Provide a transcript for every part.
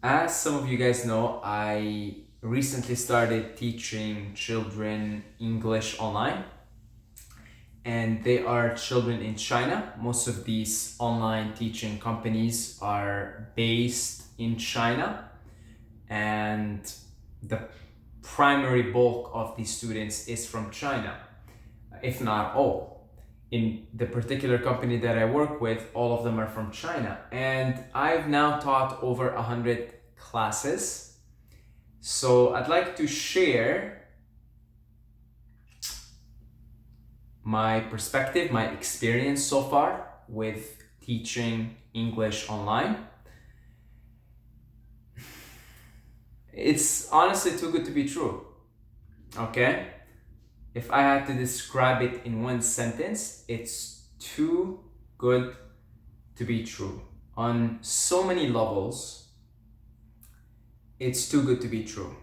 As some of you guys know, I recently started teaching children English online, and they are children in China. Most of these online teaching companies are based in China, and the primary bulk of these students is from China, if not all. In the particular company that I work with, all of them are from China. And I've now taught over 100 classes. So I'd like to share my perspective, my experience so far with teaching English online. It's honestly too good to be true, okay? If I had to describe it in one sentence, it's too good to be true. On so many levels, it's too good to be true.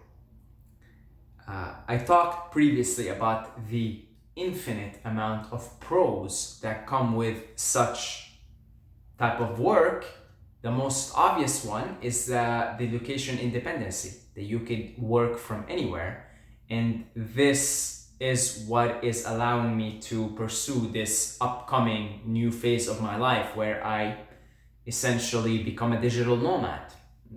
I talked previously about the infinite amount of pros that come with such type of work. The most obvious one is the location independency, that you could work from anywhere. And this is what is allowing me to pursue this upcoming new phase of my life where I essentially become a digital nomad.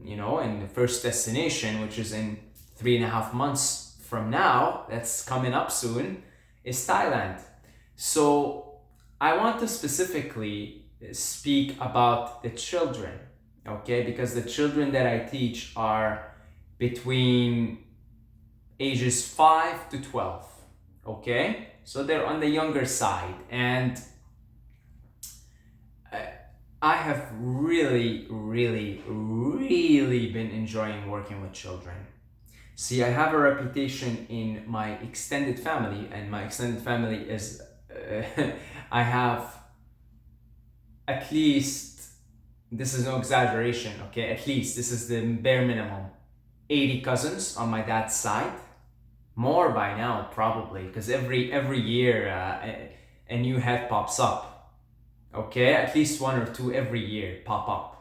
And the first destination, which is in 3.5 months from now, that's coming up soon, is Thailand. So I want to specifically speak about the children, okay? Because the children that I teach are between ages 5 to 12, okay? So they're on the younger side, and I have really, really, really been enjoying working with children. See, I have a reputation in my extended family, and my extended family is, I have at least, this is no exaggeration, okay? At least, this is the bare minimum, 80 cousins on my dad's side. More by now, probably, because every year a new head pops up. Okay, at least one or two every year pop up.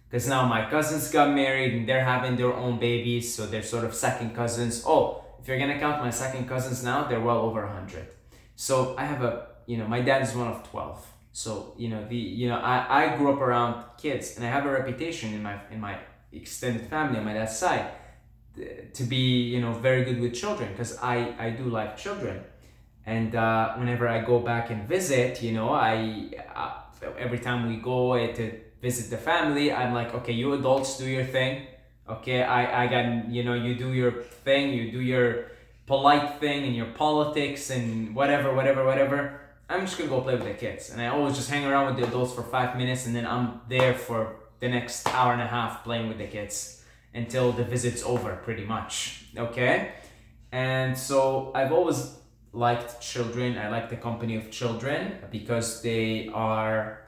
Because now my cousins got married and they're having their own babies, so they're sort of second cousins. Oh, if you're gonna count my second cousins now, they're well over 100. So I have my dad is one of 12. So I grew up around kids, and I have a reputation in my extended family on my dad's side to be very good with children, because I do like children. And whenever I go back and visit, every time we go to visit the family, I'm like, okay, you adults do your thing. Okay, I got, you do your thing, you do your polite thing and your politics and whatever. I'm just gonna go play with the kids. And I always just hang around with the adults for 5 minutes, and then I'm there for the next hour and a half playing with the kids until the visit's over, pretty much. Okay? And so I've always liked children. I like the company of children because they are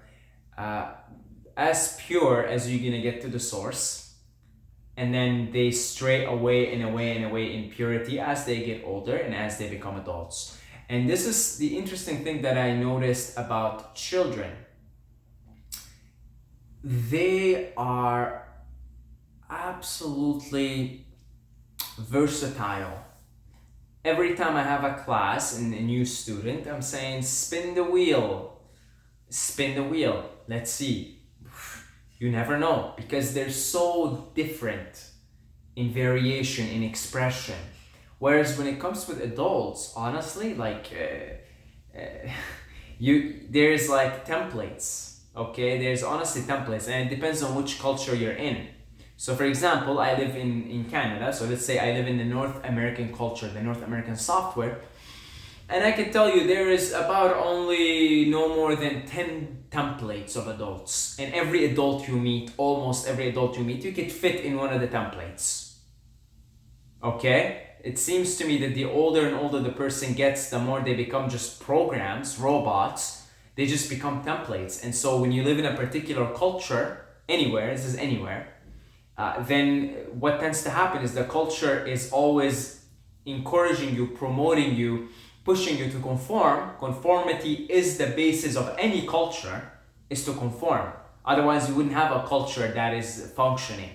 as pure as you're gonna get to the source, and then they stray away in purity as they get older and as they become adults. And this is the interesting thing that I noticed about children. They are absolutely versatile. Every time I have a class and a new student, I'm saying, spin the wheel. Let's see. You never know, because they're so different in variation, in expression. Whereas when it comes with adults, honestly, there's like templates, okay? There's honestly templates, and it depends on which culture you're in. So for example, I live in Canada, so let's say I live in the North American culture, the North American software, and I can tell you there is about only no more than 10 templates of adults. And almost every adult you meet, you could fit in one of the templates. Okay? It seems to me that the older and older the person gets, the more they become just programs, robots. They just become templates. And so when you live in a particular culture, this is anywhere, then what tends to happen is the culture is always encouraging you, promoting you, pushing you to conform. Conformity is the basis of any culture, is to conform. Otherwise, you wouldn't have a culture that is functioning.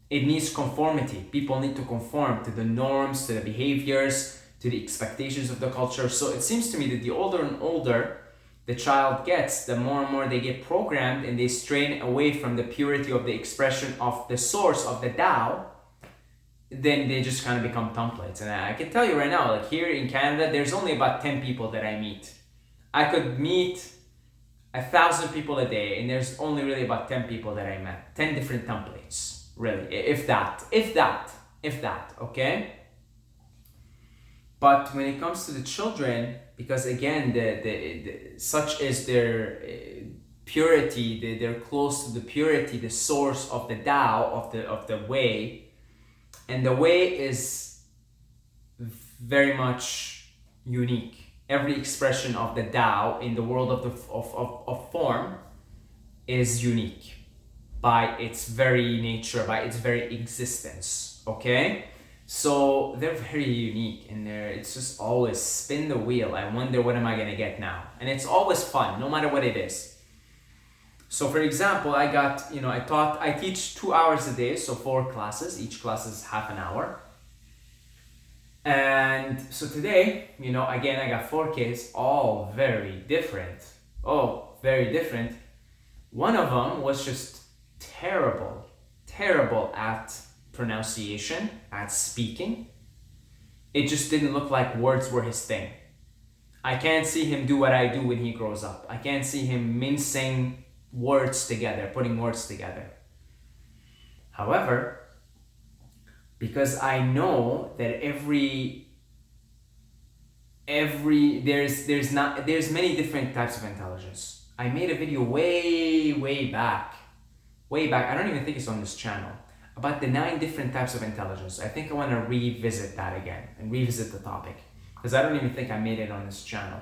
It needs conformity. People need to conform to the norms, to the behaviors, to the expectations of the culture. So it seems to me that the older and older the child gets, the more and more they get programmed and they strain away from the purity of the expression of the source of the Tao. Then they just kind of become templates. And I can tell you right now, like here in Canada, there's only about 10 people that I meet. I could meet 1,000 people a day, and there's only really about 10 people that I met. 10 different templates, really, if that, okay? But when it comes to the children, because again, such is their purity, they're close to the purity, the source of the Tao, of the way, and the way is very much unique. Every expression of the Tao in the world of form is unique by its very nature, by its very existence, okay? So they're very unique, and it's just always spin the wheel. I wonder, what am I gonna get now? And it's always fun, no matter what it is. So for example, I teach 2 hours a day, so 4 classes. Each class is half an hour. And so today, again, I got 4 kids, all very different. Oh, very different. One of them was just terrible at pronunciation, at speaking. It just didn't look like words were his thing. I can't see him do what I do when he grows up. I can't see him mincing words together, putting words together. However, because I know that there's many different types of intelligence. I made a video way back. I don't even think it's on this channel, about the 9 different types of intelligence. I think I want to revisit that again and revisit the topic, because I don't even think I made it on this channel.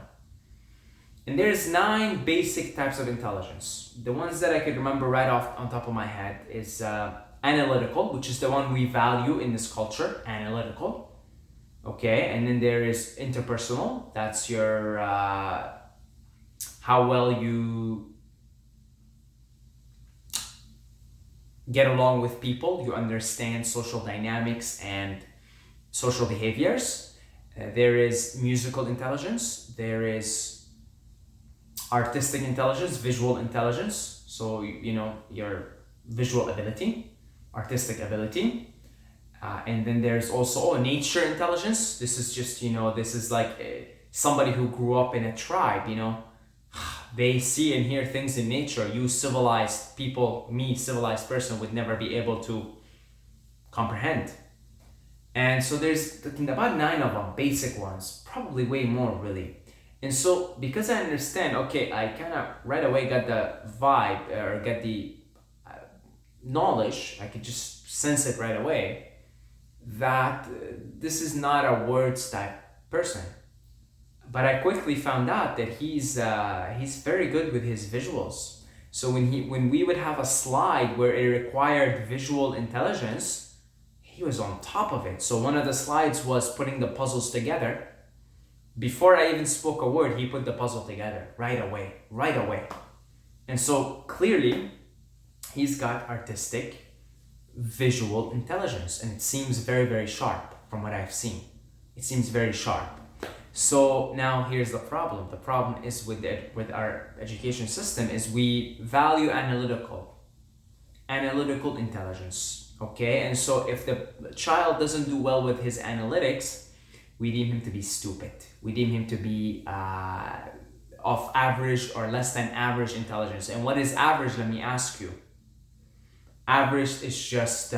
And there's 9 basic types of intelligence. The ones that I could remember right off on top of my head is analytical, which is the one we value in this culture, analytical. Okay, and then there is interpersonal. That's your how well you get along with people. You understand social dynamics and social behaviors. There is musical intelligence. There is artistic intelligence, visual intelligence. So your visual ability, artistic ability. And then there's also nature intelligence. This is just, this is like somebody who grew up in a tribe, They see and hear things in nature. You civilized people, me, civilized person, would never be able to comprehend. And so there's about 9 of them, basic ones, probably way more really. And so because I understand, okay, I kind of right away got the vibe, or get the knowledge, I could just sense it right away, that this is not a words type person. But I quickly found out that he's very good with his visuals. So when we would have a slide where it required visual intelligence, he was on top of it. So one of the slides was putting the puzzles together. Before I even spoke a word, he put the puzzle together right away. And so clearly, he's got artistic, visual intelligence, and it seems very sharp from what I've seen. It seems very sharp. So now here's the problem. The problem is with our education system is we value analytical intelligence, okay? And so if the child doesn't do well with his analytics, we deem him to be stupid. We deem him to be of average or less than average intelligence. And what is average? Let me ask you. Average is just,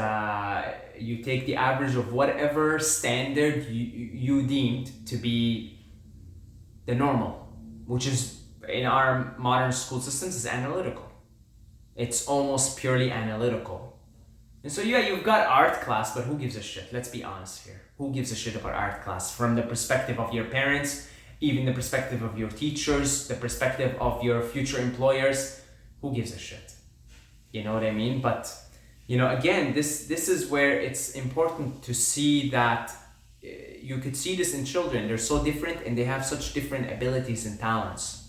you take the average of whatever standard you deemed to be the normal, which is, in our modern school systems, is analytical. It's almost purely analytical. And so you've got art class, but who gives a shit? Let's be honest here. Who gives a shit about art class? From the perspective of your parents, even the perspective of your teachers, the perspective of your future employers, who gives a shit? You know what I mean? But again, this is where it's important to see that you could see this in children. They're so different and they have such different abilities and talents.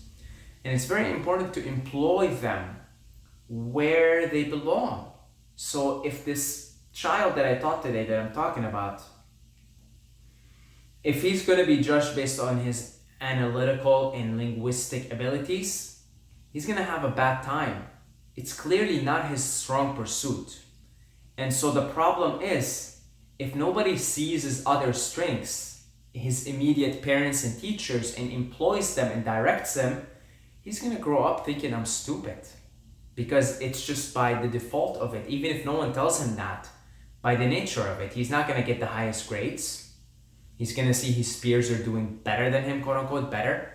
And it's very important to employ them where they belong. So if this child that I taught today, that I'm talking about, if he's going to be judged based on his analytical and linguistic abilities, he's going to have a bad time. It's clearly not his strong pursuit. And so the problem is, if nobody sees his other strengths, his immediate parents and teachers, and employs them and directs them, he's going to grow up thinking I'm stupid. Because it's just by the default of it, even if no one tells him that, by the nature of it, he's not going to get the highest grades. He's going to see his peers are doing better than him, quote unquote, better.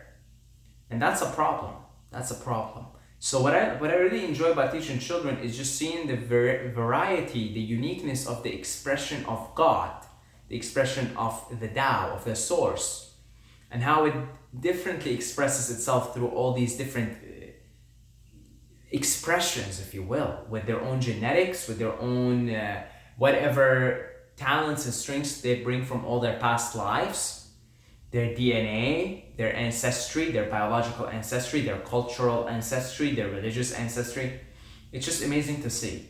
And that's a problem. That's a problem. So what I really enjoy about teaching children is just seeing the variety, the uniqueness of the expression of God, the expression of the Tao, of the source, and how it differently expresses itself through all these different expressions, if you will, with their own genetics, with their own whatever talents and strengths they bring from all their past lives, their DNA, their ancestry, their biological ancestry, their cultural ancestry, their religious ancestry. It's just amazing to see.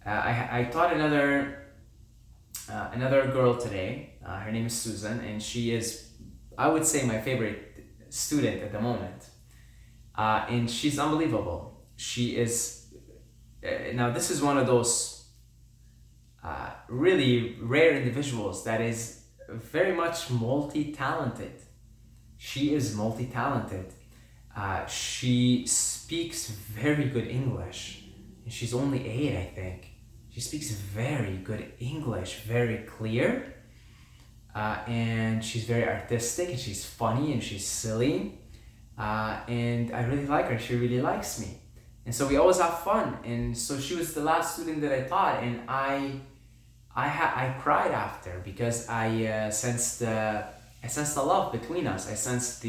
I taught another girl today. Her name is Susan, and she is, I would say, my favorite student at the moment. And she's unbelievable. She is, now this is one of those really rare individuals that is very much multi-talented. She is multi-talented. She speaks very good English. And she's only 8, I think. She speaks very good English, very clear. And she's very artistic, and she's funny, and she's silly. And I really like her. She really likes me. And so we always have fun. And so she was the last student that I taught, and I cried after, because I sensed the love between us. I sensed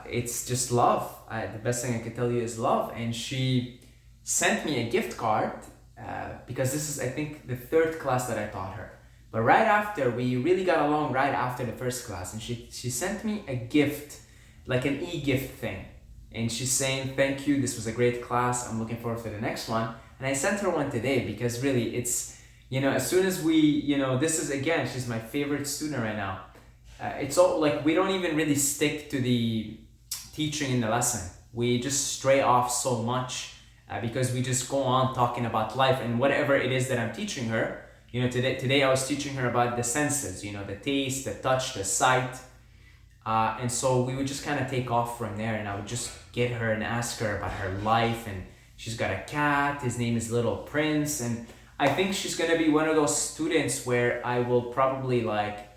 it's just love. The best thing I could tell you is love. And she sent me a gift card because this is, I think, the 3rd class that I taught her. But right after, we really got along right after the 1st class, and she sent me a gift, like an e-gift thing. And she's saying, thank you, this was a great class, I'm looking forward to the next one. And I sent her one today, because really it's, as soon as we, this is, again, she's my favorite student right now. It's all like, we don't even really stick to the teaching in the lesson. We just stray off so much because we just go on talking about life and whatever it is that I'm teaching her. Today I was teaching her about the senses, the taste, the touch, the sight. And so we would just kind of take off from there, and I would just get her and ask her about her life. And she's got a cat, his name is Little Prince. And I think she's going to be one of those students where I will probably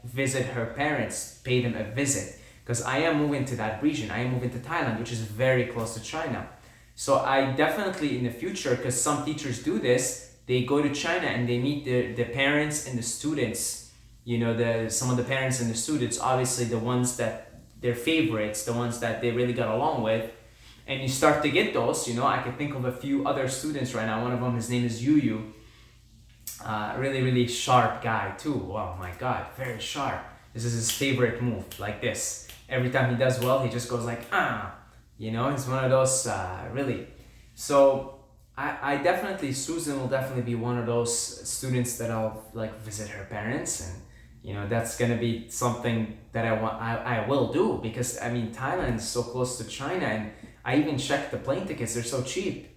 visit her parents, pay them a visit, because I am moving to that region. I am moving to Thailand, which is very close to China. So I definitely in the future, because some teachers do this, they go to China and they meet the parents and the students. Some of the parents and the students, obviously the ones that they're favorites, the ones that they really got along with. And you start to get those, I can think of a few other students right now. One of them, his name is Yu. Really, really sharp guy too. Oh my God, very sharp. This is his favorite move, like this. Every time he does well, he just goes like, he's one of those, really. So I definitely, Susan will definitely be one of those students that I'll visit her parents, and that's gonna be something that I will do, because Thailand is so close to China, and I even checked the plane tickets, they're so cheap.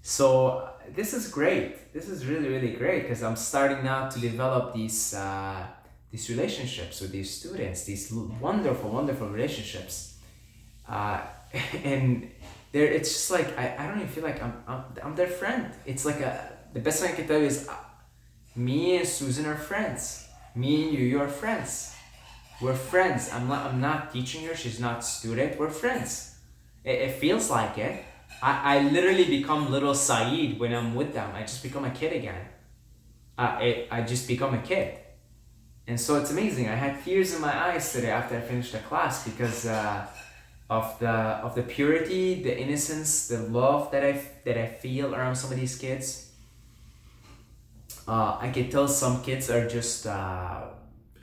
So this is great. This is really, really great, because I'm starting now to develop these relationships with these students, these wonderful, wonderful relationships. And it's just like, I don't even feel like I'm their friend. It's like the best thing I can tell you is me and Susan are friends. Me and you are friends. We're friends. I'm not teaching her. She's not student. We're friends. It feels like it. I literally become little Saeed when I'm with them. I just become a kid again. I just become a kid. And so it's amazing. I had tears in my eyes today after I finished the class, because of the purity, the innocence, the love that I feel around some of these kids. I could tell some kids are just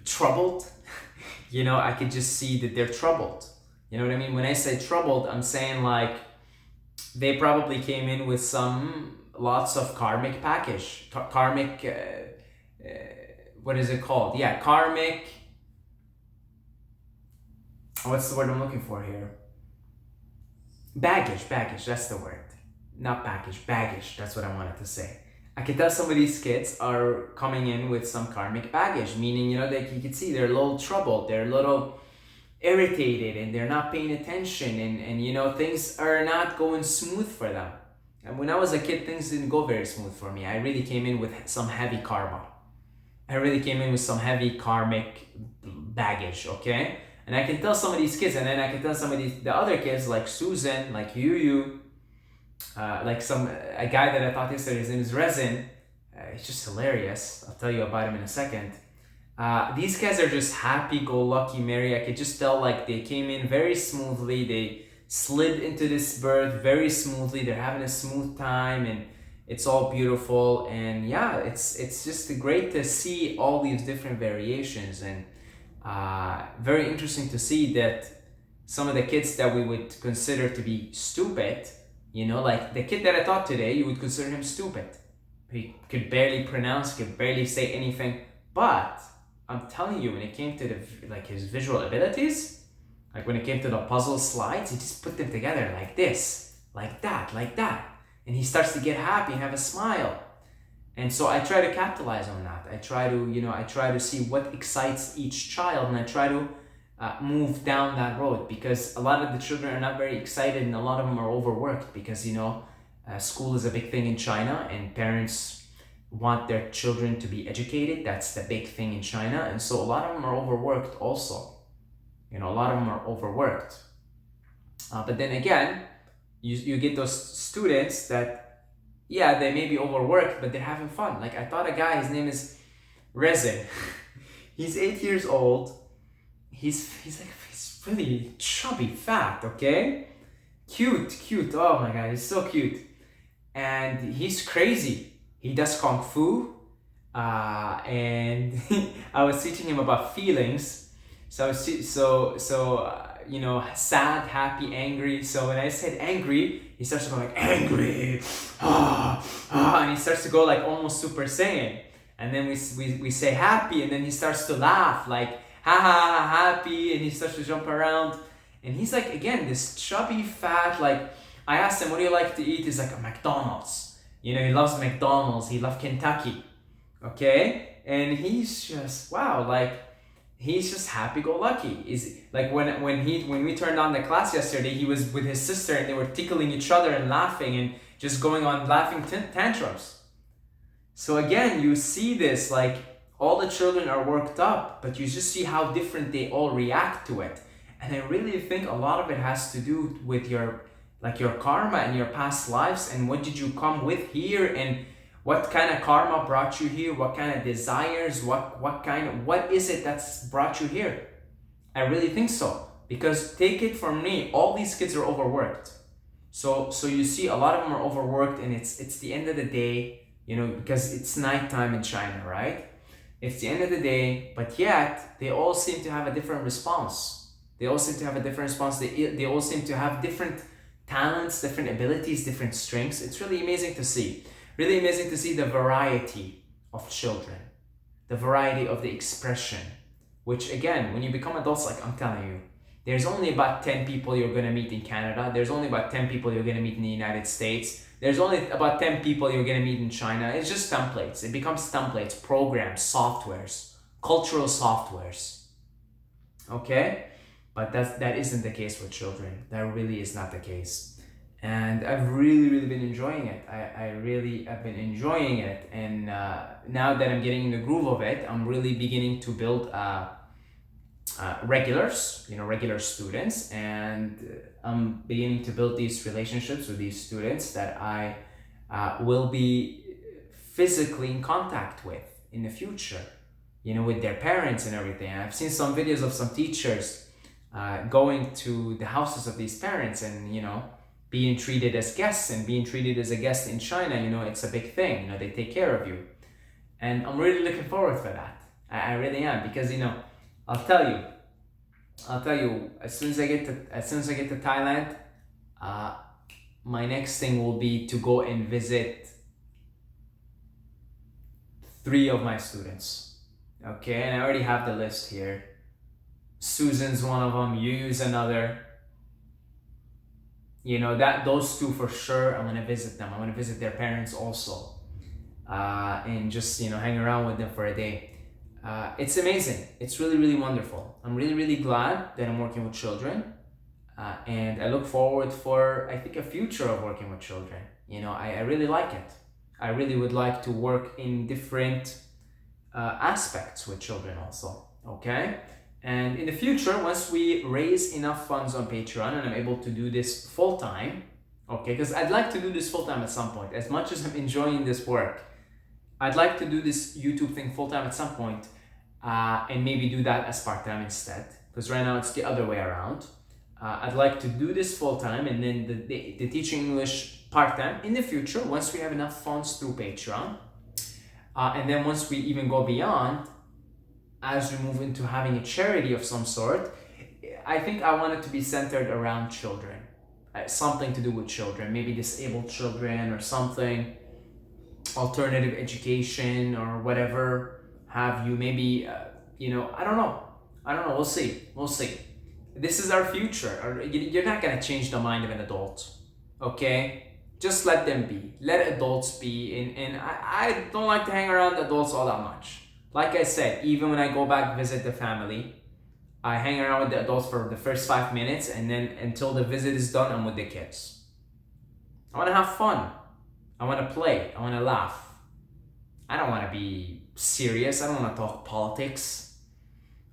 troubled. I could just see that they're troubled. You know what I mean? When I say troubled, I'm saying they probably came in with some lots of karmic package, karmic. What is it called? Yeah, karmic. What's the word I'm looking for here? Baggage. That's the word. Not package. Baggage. That's what I wanted to say. I can tell some of these kids are coming in with some karmic baggage, meaning, that you can see they're a little troubled, they're a little irritated, and they're not paying attention, and things are not going smooth for them. And when I was a kid, things didn't go very smooth for me. I really came in with some heavy karma. I really came in with some heavy karmic baggage, okay? And I can tell some of these kids, and then I can tell some of the other kids, like Susan, like you, like a guy that I thought yesterday, his name is Rezin. He's just hilarious. I'll tell you about him in a second. These guys are just happy-go-lucky, merry. I could just tell, like, they came in very smoothly. They slid into this birth very smoothly. They're having a smooth time, and it's all beautiful. And yeah, it's just great to see all these different variations, and very interesting to see that some of the kids that we would consider to be stupid, like the kid that I taught today, you would consider him stupid. He could barely pronounce, could barely say anything, but I'm telling you, when it came to his visual abilities, like when it came to the puzzle slides, he just put them together like this, like that, and he starts to get happy and have a smile. And so I try to capitalize on that. I try to see what excites each child, and I try to move down that road, because a lot of the children are not very excited, and a lot of them are overworked, because school is a big thing in China, and parents want their children to be educated. That's the big thing in China, and so a lot of them are overworked also. A lot of them are overworked. But then again, you get those students that, yeah, they may be overworked, but they're having fun. Like, I taught a guy, his name is Rezin. He's 8 years old. He's really chubby, fat, okay? Cute. Oh my God, he's so cute. And he's crazy. He does Kung Fu. And I was teaching him about feelings. So sad, happy, angry. So when I said angry, he starts to go like, angry, and he starts to go like almost Super Saiyan. And then we say happy, and then he starts to laugh like, ha ha ha, happy, and he starts to jump around. And he's like, again, this chubby, fat, like, I asked him, what do you like to eat? He's like, a McDonald's. He loves McDonald's, he loves Kentucky, okay? And he's just, wow, like, he's just happy-go-lucky. Is like when we turned on the class yesterday, he was with his sister, and they were tickling each other and laughing and just going on laughing tantrums. So again, you see this, like, all the children are worked up, but you just see how different they all react to it. And I really think a lot of it has to do with your karma and your past lives, and what did you come with here, and what kind of karma brought you here, what kind of desires, what is it that's brought you here? I really think so, because take it from me, all these kids are overworked. So you see a lot of them are overworked, and it's the end of the day, because it's nighttime in China, right? It's the end of the day, but yet they all seem to have a different response. They all seem to have a different response. They all seem to have different talents, different abilities, different strengths. It's really amazing to see. Really amazing to see the variety of children, the variety of the expression, which again, when you become adults, like I'm telling you, there's only about 10 people you're going to meet in Canada. There's only about 10 people you're going to meet in the United States. There's only about 10 people you're going to meet in China. It's just templates. It becomes templates, programs, softwares, cultural softwares. Okay? But that isn't the case with children. That really is not the case. And I've really been enjoying it. I really have been enjoying it. And now that I'm getting in the groove of it, I'm really beginning to build regulars, regular students. And I'm beginning to build these relationships with these students that I will be physically in contact with in the future, with their parents and everything. And I've seen some videos of some teachers going to the houses of these parents and, being treated as guests, and being treated as a guest in China, it's a big thing. They take care of you. And I'm really looking forward for that. I really am, because, I'll tell you, as soon as I get to Thailand, my next thing will be to go and visit 3 of my students. Okay, and I already have the list here. Susan's one of them, Yu's another. You know, that those 2 for sure, I'm gonna visit them. I'm gonna visit their parents also. And just, you know, hang around with them for a day. It's amazing. It's really, really wonderful. I'm really, really glad that I'm working with children. And I look forward for, I think, a future of working with children. You know, I really like it. I really would like to work in different aspects with children also, okay? And in the future, once we raise enough funds on Patreon and I'm able to do this full-time, okay, because I'd like to do this full-time at some point. As much as I'm enjoying this work, I'd like to do this YouTube thing full-time at some point, and maybe do that as part-time instead, because right now it's the other way around. I'd like to do this full-time and then the teaching English part-time in the future once we have enough funds through Patreon. And then once we even go beyond, as we move into having a charity of some sort, I think I want it to be centered around children. Something to do with children, maybe disabled children or something, alternative education or whatever have you. Maybe, you know, I don't know. We'll see. This is our future. You're not gonna change the mind of an adult, okay? Just let them be. Let adults be. And I don't like to hang around adults all that much. Like I said, even when I go back visit the family, I hang around with the adults for the first 5 minutes, and then until the visit is done, I'm with the kids. I want to have fun. I want to play. I want to laugh. I don't want to be serious. I don't want to talk politics.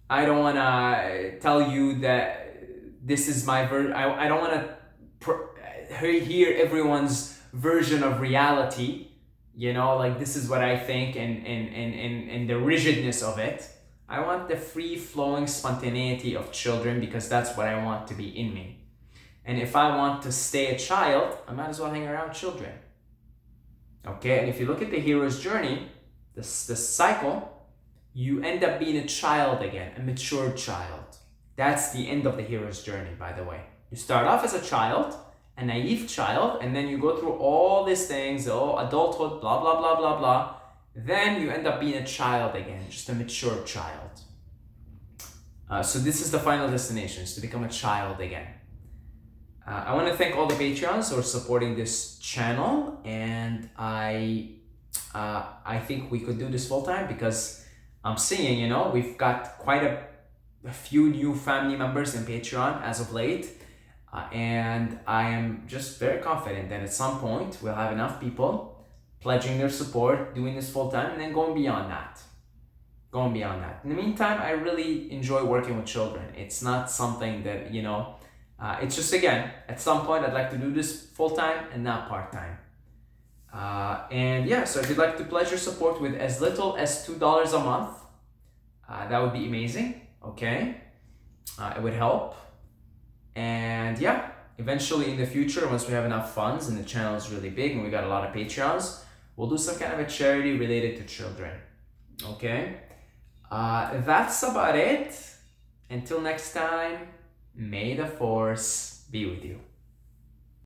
I don't want to tell you that this is my version. I don't want to hear everyone's version of reality. You know, like this is what I think and the rigidness of it. I want the free-flowing spontaneity of children because that's what I want to be in me. And if I want to stay a child, I might as well hang around children. Okay, and if you look at the hero's journey, the cycle, you end up being a child again, a mature child. That's the end of the hero's journey, by the way. You start off as a child, a naive child, and then you go through all these things, adulthood, blah, blah, blah, blah, blah. Then you end up being a child again, just a mature child. So this is the final destination, is to become a child again. I want to thank all the Patreons who are supporting this channel, and I think we could do this full time because I'm seeing, you know, we've got quite a few new family members in Patreon as of late. And I am just very confident that at some point we'll have enough people pledging their support, doing this full time, and then going beyond that. In the meantime, I really enjoy working with children. It's not something that, you know, it's just, again, at some point I'd like to do this full time and not part time. And yeah, so if you'd like to pledge your support with as little as $2 a month, that would be amazing, okay? It would help. And yeah, eventually in the future, once we have enough funds and the channel is really big and we got a lot of Patreons, we'll do some kind of a charity related to children. Okay? That's about it. Until next time, may the force be with you.